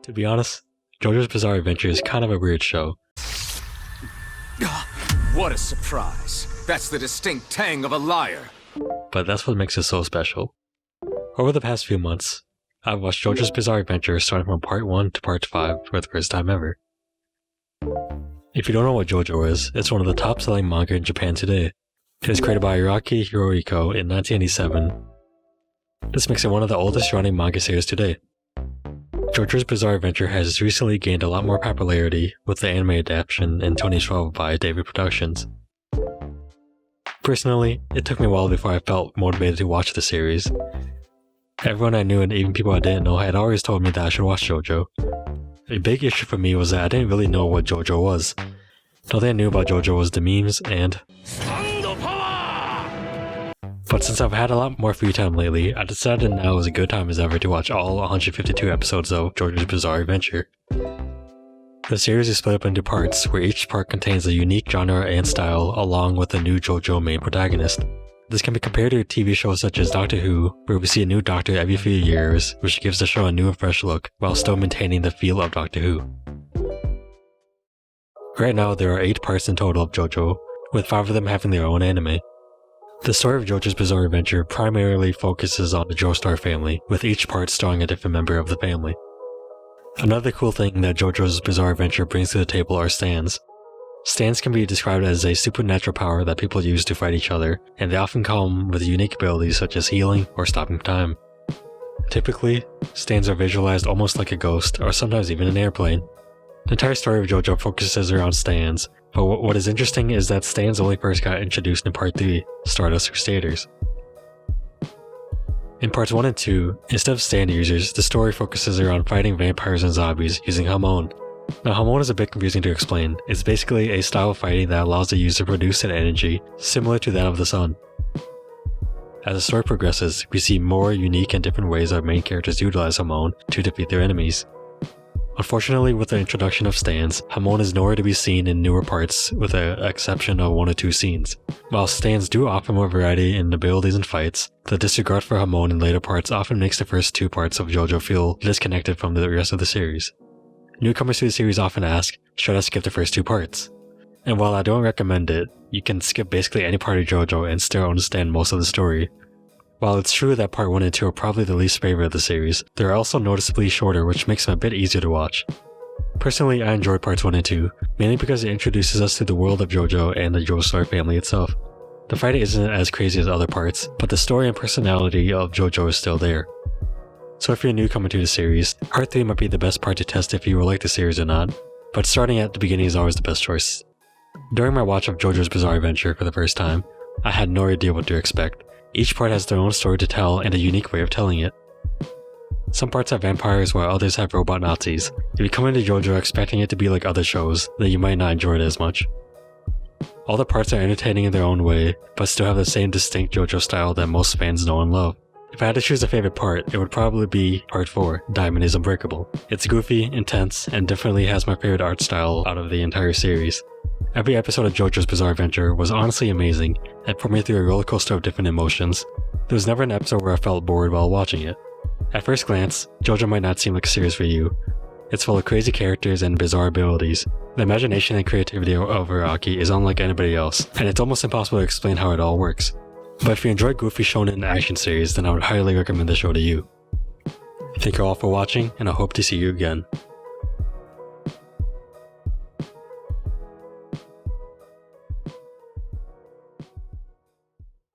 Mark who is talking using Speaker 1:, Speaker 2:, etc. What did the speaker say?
Speaker 1: To be honest, JoJo's Bizarre Adventure is kind of a weird show.
Speaker 2: What a surprise. That's the distinct tang of a liar.
Speaker 1: But that's what makes it so special. Over the past few months, I've watched JoJo's Bizarre Adventure starting from part 1 to part 5 for the first time ever. If you don't know what JoJo is, it's one of the top-selling manga in Japan today. It was created by Araki Hirohiko in 1987. This makes it one of the oldest running manga series today. JoJo's Bizarre Adventure has recently gained a lot more popularity with the anime adaptation in 2012 by David Productions. Personally, it took me a while before I felt motivated to watch the series. Everyone I knew and even people I didn't know had always told me that I should watch JoJo. A big issue for me was that I didn't really know what JoJo was. The only thing I knew about JoJo was the memes and... But since I've had a lot more free time lately, I decided now is a good time as ever to watch all 152 episodes of JoJo's Bizarre Adventure. The series is split up into parts, where each part contains a unique genre and style along with a new JoJo main protagonist. This can be compared to TV shows such as Doctor Who, where we see a new Doctor every few years, which gives the show a new and fresh look, while still maintaining the feel of Doctor Who. Right now there are 8 parts in total of JoJo, with 5 of them having their own anime. The story of JoJo's Bizarre Adventure primarily focuses on the Joestar family, with each part starring a different member of the family. Another cool thing that JoJo's Bizarre Adventure brings to the table are stands. Stands can be described as a supernatural power that people use to fight each other, and they often come with unique abilities such as healing or stopping time. Typically, stands are visualized almost like a ghost, or sometimes even an airplane. The entire story of JoJo focuses around stands, but what is interesting is that stands only first got introduced in Part 3, Stardust Crusaders. In Parts 1 and 2, instead of stand users, the story focuses around fighting vampires and zombies using Hamon. Now Hamon is a bit confusing to explain. It's basically a style of fighting that allows the user to produce an energy similar to that of the sun. As the story progresses, we see more unique and different ways our main characters utilize Hamon to defeat their enemies. Unfortunately, with the introduction of stands, Hamon is nowhere to be seen in newer parts with the exception of 1 or 2 scenes. While stands do offer more variety in abilities and fights, the disregard for Hamon in later parts often makes the first 2 parts of JoJo feel disconnected from the rest of the series. Newcomers to the series often ask, should I skip the first 2 parts? And while I don't recommend it, you can skip basically any part of JoJo and still understand most of the story. While it's true that part 1 and 2 are probably the least favorite of the series, they're also noticeably shorter, which makes them a bit easier to watch. Personally, I enjoyed parts 1 and 2, mainly because it introduces us to the world of JoJo and the Joestar family itself. The fighting isn't as crazy as other parts, but the story and personality of JoJo is still there. So if you're a newcomer to the series, part 3 might be the best part to test if you will like the series or not, but starting at the beginning is always the best choice. During my watch of JoJo's Bizarre Adventure for the first time, I had no idea what to expect. Each part has their own story to tell and a unique way of telling it. Some parts have vampires while others have robot Nazis. If you come into JoJo expecting it to be like other shows, then you might not enjoy it as much. All the parts are entertaining in their own way, but still have the same distinct JoJo style that most fans know and love. If I had to choose a favorite part, it would probably be Part 4, Diamond is Unbreakable. It's goofy, intense, and definitely has my favorite art style out of the entire series. Every episode of JoJo's Bizarre Adventure was honestly amazing and put me through a roller coaster of different emotions. There was never an episode where I felt bored while watching it. At first glance, JoJo might not seem like a series for you. It's full of crazy characters and bizarre abilities. The imagination and creativity of Araki is unlike anybody else, and it's almost impossible to explain how it all works. But if you enjoy goofy shonen action series, then I would highly recommend the show to you. Thank you all for watching, and I hope to see you again.